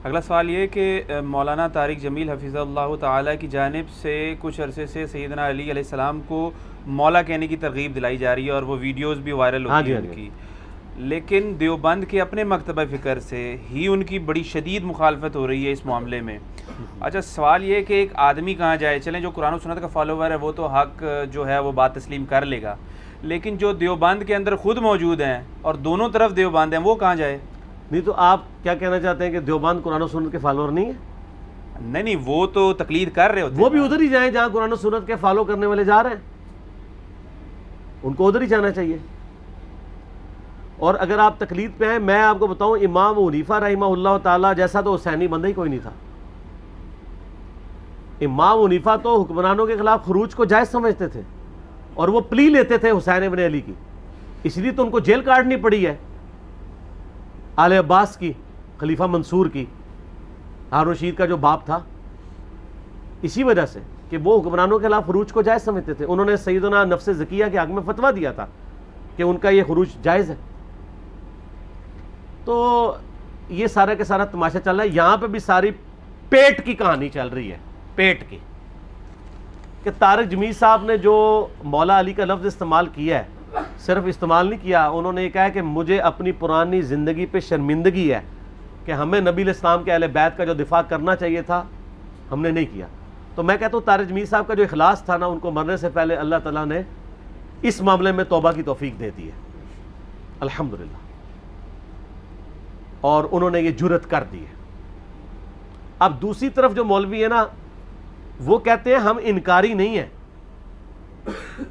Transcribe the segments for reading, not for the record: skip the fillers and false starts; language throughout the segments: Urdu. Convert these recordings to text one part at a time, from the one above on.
اگلا سوال یہ کہ مولانا طارق جمیل حفظہ اللہ تعالیٰ کی جانب سے کچھ عرصے سے سیدنا علی علیہ السلام کو مولا کہنے کی ترغیب دلائی جا رہی ہے اور وہ ویڈیوز بھی وائرل ہوتی ہیں ان کی، لیکن دیوبند کے اپنے مکتبہ فکر سے ہی ان کی بڑی شدید مخالفت ہو رہی ہے اس معاملے میں۔ اچھا سوال یہ کہ ایک آدمی کہاں جائے، چلیں جو قرآن و سنت کا فالوور ہے وہ تو حق جو ہے وہ بات تسلیم کر لے گا، لیکن جو دیوبند کے اندر خود موجود ہیں اور دونوں طرف دیوبند ہیں وہ کہاں جائے؟ نہیں تو آپ کیا کہنا چاہتے ہیں کہ دیوبند قرآن و سنت کے فالوور نہیں ہے؟ نہیں وہ تو تقلید کر رہے ہوتے ہیں، وہ بھی ادھر ہی جائیں جہاں قرآن و سنت کے فالو کرنے والے جا رہے ہیں، ان کو ادھر ہی جانا چاہیے۔ اور اگر آپ تقلید پہ ہیں، میں آپ کو بتاؤں امام حنیفہ رحمہ اللہ تعالیٰ جیسا تو حسینی بندہ ہی کوئی نہیں تھا۔ امام حنیفہ تو حکمرانوں کے خلاف خروج کو جائز سمجھتے تھے اور وہ پلی لیتے تھے حسین ابن علی کی، اس لیے تو ان کو جیل کاٹنی پڑی ہے آل عباس کی، خلیفہ منصور کی، ہارون رشید کا جو باپ تھا، اسی وجہ سے کہ وہ حکمرانوں کے خلاف خروج کو جائز سمجھتے تھے۔ انہوں نے سیدنا نفس زکیہ کے حق میں فتویٰ دیا تھا کہ ان کا یہ خروج جائز ہے۔ تو یہ سارا کے سارا تماشا چل رہا ہے، یہاں پہ بھی ساری پیٹ کی کہانی چل رہی ہے، پیٹ کی، کہ طارق جمیل صاحب نے جو مولا علی کا لفظ استعمال کیا ہے، صرف استعمال نہیں کیا، انہوں نے یہ کہا کہ مجھے اپنی پرانی زندگی پہ شرمندگی ہے کہ ہمیں نبی علیہ السلام کے اہل بیت کا جو دفاع کرنا چاہیے تھا ہم نے نہیں کیا۔ تو میں کہتا ہوں طارق جمیل صاحب کا جو اخلاص تھا نا، ان کو مرنے سے پہلے اللہ تعالیٰ نے اس معاملے میں توبہ کی توفیق دے دی ہے الحمدللہ، اور انہوں نے یہ جرت کر دی ہے۔ اب دوسری طرف جو مولوی ہے نا، وہ کہتے ہیں ہم انکاری نہیں ہیں،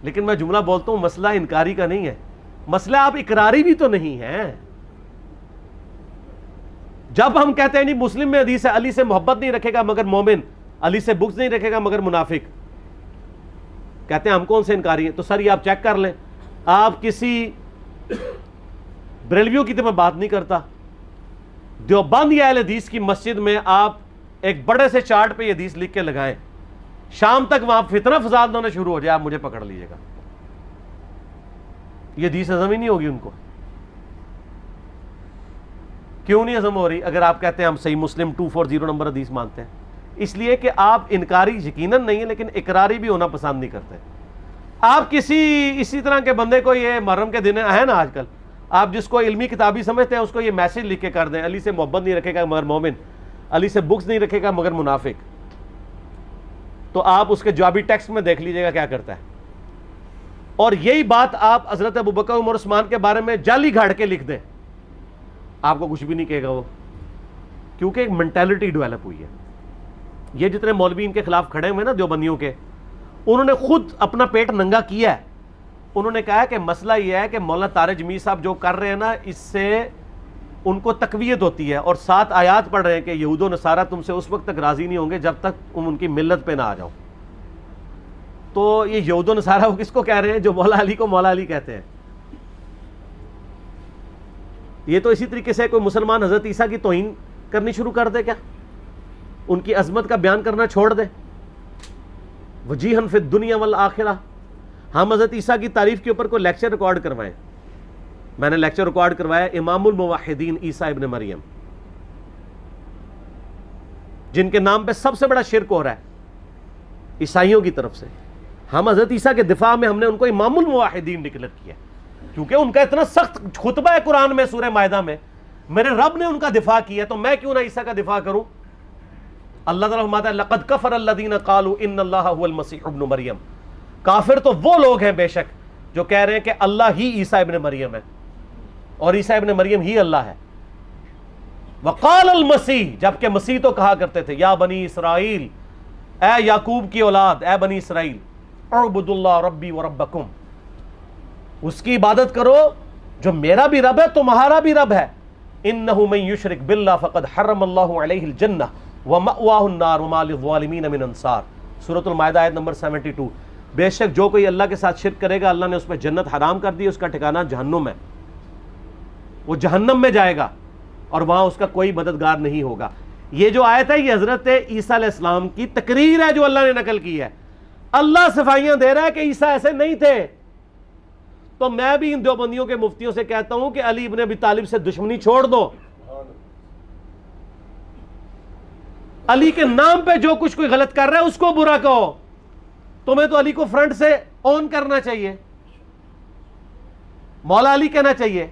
لیکن میں جملہ بولتا ہوں مسئلہ انکاری کا نہیں ہے، مسئلہ آپ اقراری بھی تو نہیں ہیں۔ جب ہم کہتے ہیں نہیں مسلم میں حدیث ہے علی سے محبت نہیں رکھے گا مگر مومن، علی سے بغض نہیں رکھے گا مگر منافق، کہتے ہیں ہم کون سے انکاری ہیں؟ تو سر یہ آپ چیک کر لیں، آپ کسی بریلویوں کی تو میں بات نہیں کرتا، دیوبند یا اہل حدیث کی مسجد میں آپ ایک بڑے سے چارٹ پہ یہ حدیث لکھ کے لگائیں، شام تک وہاں فتنہ فساد ہونا شروع ہو جائے، آپ مجھے پکڑ لیجئے گا، یہ حدیث ہضم ہی نہیں ہوگی ان کو۔ کیوں نہیں ہضم ہو رہی؟ اگر آپ کہتے ہیں ہم صحیح مسلم 240 نمبر حدیث مانتے ہیں، اس لیے کہ آپ انکاری یقیناً نہیں ہے لیکن اقراری بھی ہونا پسند نہیں کرتے۔ آپ اسی طرح کے بندے کو، یہ محرم کے دن ہے نا آج کل، آپ جس کو علمی کتابی سمجھتے ہیں اس کو یہ میسج لکھ کے کر دیں، علی سے محبت نہیں رکھے گا مگر مومن، علی سے بغض نہیں رکھے گا مگر منافق، تو آپ اس کے جوابی ٹیکسٹ میں دیکھ لیجئے گا کیا کرتا ہے۔ اور یہی بات آپ حضرت ابوبکر عمر عثمان کے بارے میں جعلی گھاڑ کے لکھ دیں، آپ کو کچھ بھی نہیں کہے گا وہ، کیونکہ ایک مینٹیلٹی ڈیولپ ہوئی ہے۔ یہ جتنے مولوی ان کے خلاف کھڑے ہوئے نا دیوبندیوں کے، انہوں نے خود اپنا پیٹ ننگا کیا ہے۔ انہوں نے کہا کہ مسئلہ یہ ہے کہ مولانا طارق جمیل صاحب جو کر رہے ہیں نا، اس سے ان کو تقویت ہوتی ہے، اور 7 آیات پڑھ رہے ہیں کہ یہود و نصارہ تم سے اس وقت تک راضی نہیں ہوں گے جب تک تم ان کی ملت پہ نہ آ جاؤ۔ تو یہ یہود و نصارہ وہ کس کو کہہ رہے ہیں؟ جو مولا علی کو مولا علی کہتے ہیں۔ یہ تو اسی طریقے سے کوئی مسلمان حضرت عیسیٰ کی توہین کرنی شروع کر دے کیا؟ ان کی عظمت کا بیان کرنا چھوڑ دے، وجیہن فی الدنیا والآخرہ۔ ہم حضرت عیسیٰ کی تعریف کے اوپر کوئی لیکچر ریکارڈ کروائیں، میں نے لیکچر ریکارڈ کروایا امام الموحدین عیسیٰ ابن مریم، جن کے نام پہ سب سے بڑا شرک ہو رہا ہے عیسائیوں کی طرف سے۔ ہم حضرت عیسیٰ کے دفاع میں ہم نے ان کو امام الموحدین ڈکلیئر کیا، کیونکہ ان کا اتنا سخت خطبہ ہے قرآن میں سورہ مائدہ میں، میرے رب نے ان کا دفاع کیا، تو میں کیوں نہ عیسیٰ کا دفاع کروں؟ اللہ تعالیٰ فرماتا ہے لقد کفر الذین قالوا ان اللہ هو المسیح ابن مریم، کافر تو وہ لوگ ہیں بے شک جو کہہ رہے ہیں کہ اللہ ہی عیسیٰ ابن مریم ہے اور عیسیٰ ابن مریم ہی اللہ ہے۔ وقال المسیح، جبکہ مسیح تو کہا کرتے تھے یا بنی اسرائیل، اے یعقوب کی اولاد، اے بنی اسرائیل، اعبدوا اللہ ربی وربکم، اس کی عبادت کرو جو میرا بھی رب ہے تمہارا بھی رب ہے۔ انہ من یشرک باللہ فقد حرم اللہ علیہ الجنہ ومأواہ النار وما للظالمین من انصار، سورۃ المائدہ آیت نمبر 72۔ بے شک جو کوئی اللہ کے ساتھ شرک کرے گا اللہ نے اس پہ جنت حرام کر دی، اس کا ٹھکانہ جہنم ہے، وہ جہنم میں جائے گا اور وہاں اس کا کوئی مددگار نہیں ہوگا۔ یہ جو آیت ہے یہ حضرت عیسیٰ علیہ السلام کی تقریر ہے جو اللہ نے نقل کی ہے۔ اللہ صفائیاں دے رہا ہے کہ عیسیٰ ایسے نہیں تھے۔ تو میں بھی ان دیوبندیوں کے مفتیوں سے کہتا ہوں کہ علی ابن ابی طالب سے دشمنی چھوڑ دو، علی کے نام پہ جو کچھ کوئی غلط کر رہا ہے اس کو برا کہو. تمہیں تو علی کو فرنٹ سے آن کرنا چاہیے, مولا علی کہنا چاہیے.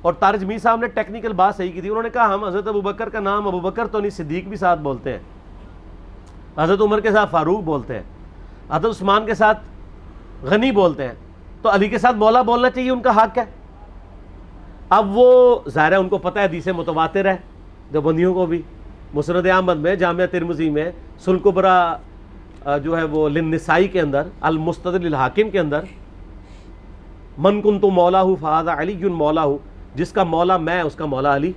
اور طارق جمیل صاحب نے ٹیکنیکل بات صحیح کی تھی. انہوں نے کہا ہم حضرت ابوبکر کا نام ابوبکر تو نہیں, صدیق بھی ساتھ بولتے ہیں, حضرت عمر کے ساتھ فاروق بولتے ہیں, حضرت عثمان کے ساتھ غنی بولتے ہیں, تو علی کے ساتھ مولا بولنا چاہیے, ان کا حق ہے. اب وہ ظاہر ہے ان کو پتہ ہے حدیث متواتر ہے, دیوبندیوں کو بھی. مسند احمد میں, جامعہ ترمذی میں, سنن کبریٰ جو ہے وہ للنسائی کے اندر, المستدرک للحاکم کے اندر, من کنت مولاہ فہذا علی مولاہ, جس کا مولا میں اس کا مولا علی.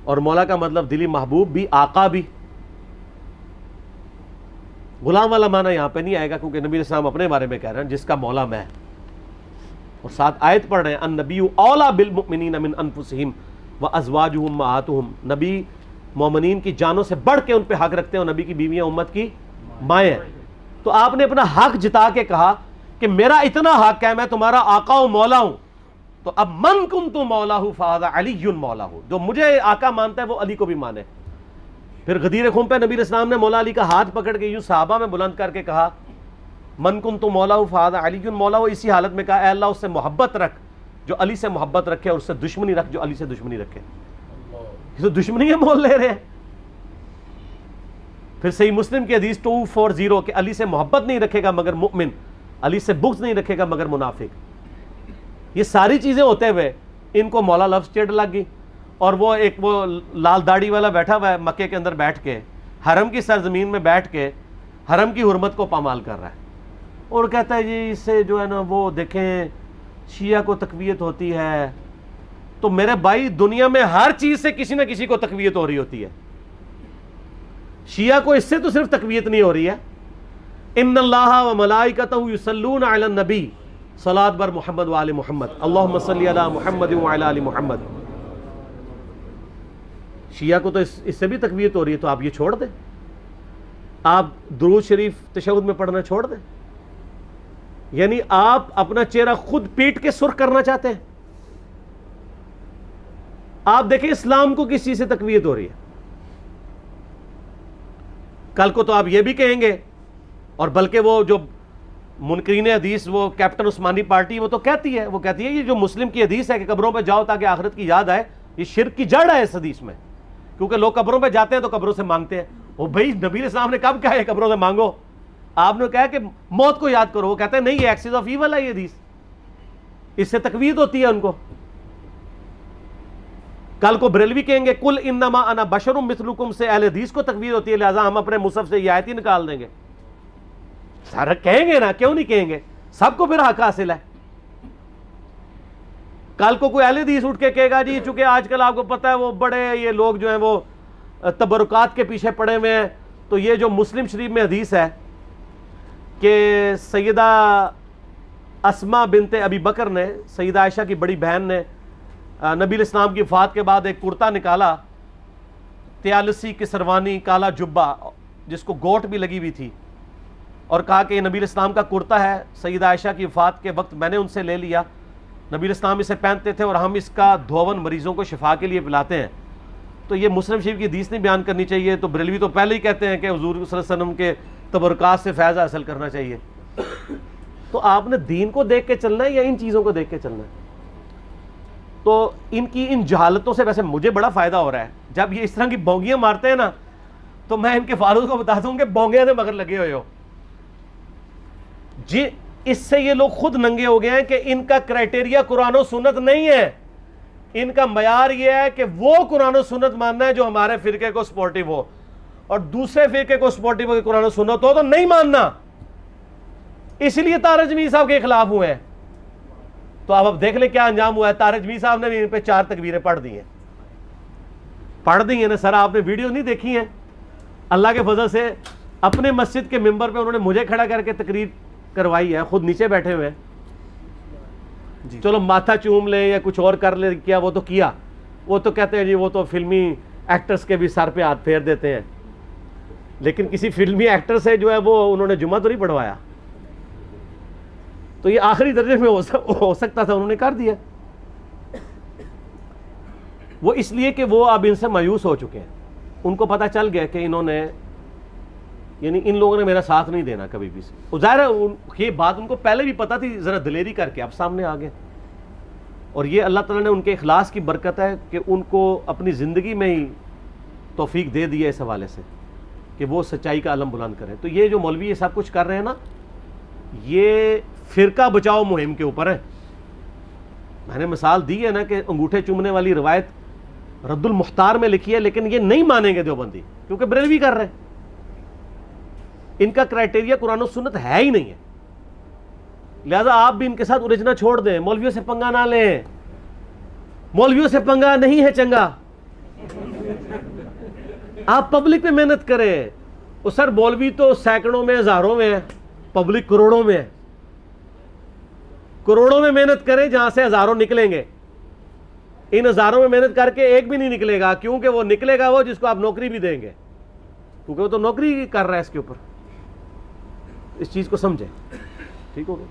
اور مولا کا مطلب دلی محبوب بھی, آقا بھی. غلام والا معنی یہاں پہ نہیں آئے گا کیونکہ نبی علیہ السلام اپنے بارے میں کہہ رہے ہیں جس کا مولا میں. اور ساتھ آیت پڑھ رہے ہیں النبی اولیٰ بالمؤمنین من انفسہم وازواجہم امہاتہم, نبی مومنین کی جانوں سے بڑھ کے ان پہ حق رکھتے ہیں, اور نبی کی بیویاں امت کی مائیں ہیں. تو آپ نے اپنا حق جتا کے کہا کہ میرا اتنا حق ہے, میں تمہارا آقا و مولا ہوں. تو اب من کنت مولاہ فہذا علی مولاہ, جو مجھے آقا مانتا ہے وہ علی کو بھی مانے. پھر غدیر خم پہ نبی علیہ السلام نے مولا علی کا ہاتھ پکڑ کے یوں صحابہ میں بلند کر کے کہا من کنت مولاہ فہذا علی مولاہ. اسی حالت میں کہا اے اللہ اس سے محبت رکھ جو علی سے محبت رکھے, اور اس سے دشمنی رکھ جو علی سے دشمنی رکھے. یہ تو دشمنی ہے مول لے رہے ہیں. پھر صحیح مسلم کی حدیث 240 کہ علی سے محبت نہیں رکھے گا مگر مؤمن, علی سے بغض نہیں رکھے گا مگر منافق. یہ ساری چیزیں ہوتے ہوئے ان کو مولا لفظ چڑ لگ گئی. اور وہ ایک وہ لال داڑھی والا بیٹھا ہوا ہے مکے کے اندر بیٹھ کے, حرم کی سرزمین میں بیٹھ کے حرم کی حرمت کو پامال کر رہا ہے, اور کہتا ہے جی اس سے جو ہے نا وہ دیکھیں شیعہ کو تقویت ہوتی ہے. تو میرے بھائی دنیا میں ہر چیز سے کسی نہ کسی کو تقویت ہو رہی ہوتی ہے, شیعہ کو اس سے تو صرف تقویت نہیں ہو رہی ہے. ان اللہ و ملائکتہ یصلون علی النبی صلاۃ بر محمد و آل محمد اللہم صلی علی محمد و علی آل محمد. شیعہ کو تو اس سے بھی تقویت ہو رہی ہے, تو آپ یہ چھوڑ دیں, آپ درود شریف تشہد میں پڑھنا چھوڑ دیں. یعنی آپ اپنا چہرہ خود پیٹ کے سرخ کرنا چاہتے ہیں. آپ دیکھیں اسلام کو کس چیز سے تقویت ہو رہی ہے. کل کو تو آپ یہ بھی کہیں گے, اور بلکہ وہ جو منکرین حدیث وہ کیپٹن عثمانی پارٹی وہ تو کہتی ہے, یہ جو مسلم کی حدیث ہے کہ قبروں پہ جاؤ تاکہ آخرت کی یاد آئے, یہ شرک کی جڑ ہے اس حدیث میں. کیونکہ لوگ قبروں پہ جاتے ہیں تو قبروں سے مانگتے ہیں. وہ بھائی نبی علیہ السلام نے کب کہا ہے قبروں سے مانگو؟ آپ نے کہا کہ موت کو یاد کرو. وہ کہتے ہیں نہیں یہ ایکسس آف ایول ہے یہ حدیث, اس سے تقویت ہوتی ہے ان کو. کل کو بریلوی کہیں گے کل انما انا بشر مثلکم سے اہل حدیث کو تقویت ہوتی ہے, لہٰذا ہم اپنے مصحف سے یہ آیت ہی نکال دیں گے. سارا کہیں گے نا, کیوں نہیں کہیں گے, سب کو پھر حق حاصل ہے. کل کو کوئی اہل حدیث اٹھ کے کہے گا جی چونکہ آج کل آپ کو پتہ ہے وہ بڑے یہ لوگ جو ہیں وہ تبرکات کے پیچھے پڑے ہوئے ہیں, تو یہ جو مسلم شریف میں حدیث ہے کہ سیدہ اسماء بنت ابی بکر نے, سیدہ عائشہ کی بڑی بہن نے, نبی علیہ السلام کی وفات کے بعد ایک کرتا نکالا, تیالسی کی سروانی کالا جبہ جس کو گوٹ بھی لگی ہوئی تھی, اور کہا کہ یہ نبی علیہ السلام کا کرتا ہے, سیدہ عائشہ کی وفات کے وقت میں نے ان سے لے لیا, نبی علیہ السلام اسے پہنتے تھے اور ہم اس کا دھون مریضوں کو شفا کے لیے پلاتے ہیں. تو یہ مسلم شریف کی حدیث نہیں بیان کرنی چاہیے. تو بریلوی تو پہلے ہی کہتے ہیں کہ حضور صلی اللہ علیہ وسلم کے تبرکات سے فیض حاصل کرنا چاہیے. تو آپ نے دین کو دیکھ کے چلنا ہے یا ان چیزوں کو دیکھ کے چلنا ہے؟ تو ان کی ان جہالتوں سے ویسے مجھے بڑا فائدہ ہو رہا ہے. جب یہ اس طرح کی بونگیاں مارتے ہیں نا تو میں ان کے فاروق کو بتا دوں کہ بونگیاں سے مگر لگے ہوئے ہو جی. اس سے یہ لوگ خود ننگے ہو گئے ہیں کہ ان کا کرائٹیریا قرآن و سنت نہیں ہے. ان کا معیار یہ ہے کہ وہ قرآن و سنت ماننا ہے جو ہمارے فرقے کو سپورٹیو ہو, اور دوسرے فرقے کو سپورٹیو ہو کہ قرآن و سنت ہو تو نہیں ماننا. اس لیے طارق جمیل صاحب کے خلاف ہوئے ہیں. تو اب دیکھ لیں کیا انجام ہوا ہے. طارق جمیل صاحب نے بھی ان پہ 4 تکبیریں پڑھ دی ہیں نا. سر آپ نے ویڈیو نہیں دیکھی ہیں؟ اللہ کے فضل سے اپنے مسجد کے ممبر پہ انہوں نے مجھے کھڑا کر کے تقریر کروائی ہے, خود نیچے بیٹھے ہوئے ہیں. چلو ماتھا چوم لیں یا کچھ اور کر لیں, کیا وہ تو کیا. وہ تو کہتے ہیں جی وہ تو فلمی ایکٹرز کے بھی سر پہ ہاتھ پھیر دیتے ہیں, لیکن کسی فلمی ایکٹر سے جو ہے وہ انہوں نے جمعہ تو نہیں پڑھوایا. تو یہ آخری درجے میں ہو سکتا تھا, انہوں نے کر دیا. وہ اس لیے کہ وہ اب ان سے مایوس ہو چکے ہیں. ان کو پتہ چل گیا کہ انہوں نے یعنی ان لوگوں نے میرا ساتھ نہیں دینا کبھی بھی. ظاہر ہے یہ بات ان کو پہلے بھی پتہ تھی, ذرا دلیری کر کے اب سامنے آ گئے. اور یہ اللہ تعالیٰ نے ان کے اخلاص کی برکت ہے کہ ان کو اپنی زندگی میں ہی توفیق دے دی ہے اس حوالے سے کہ وہ سچائی کا علم بلند کریں. تو یہ جو مولوی یہ سب کچھ کر رہے ہیں نا, یہ فرقہ بچاؤ مہم کے اوپر ہے. میں نے مثال دی ہے نا کہ انگوٹھے چومنے والی روایت رد المختار میں لکھی ہے, لیکن یہ نہیں مانیں گے دیوبندی کیونکہ بریلوی کر رہے ہیں. ان کا کرائٹیریا قرآن و سنت ہے ہی نہیں ہے, لہذا آپ بھی ان کے ساتھ الجھنا چھوڑ دیں. مولویوں سے پنگا نہ لیں, مولویوں سے پنگا نہیں ہے چنگا. آپ پبلک میں محنت کریں. وہ سر مولوی تو سینکڑوں میں ہزاروں میں ہے, پبلک کروڑوں میں ہے. کروڑوں میں محنت کریں جہاں سے ہزاروں نکلیں گے. ان ہزاروں میں محنت کر کے ایک بھی نہیں نکلے گا, کیونکہ وہ نکلے گا وہ جس کو آپ نوکری بھی دیں گے, کیونکہ وہ تو نوکری کر رہا ہے اس کے اوپر. اس چیز کو سمجھیں. ٹھیک ہو گیا.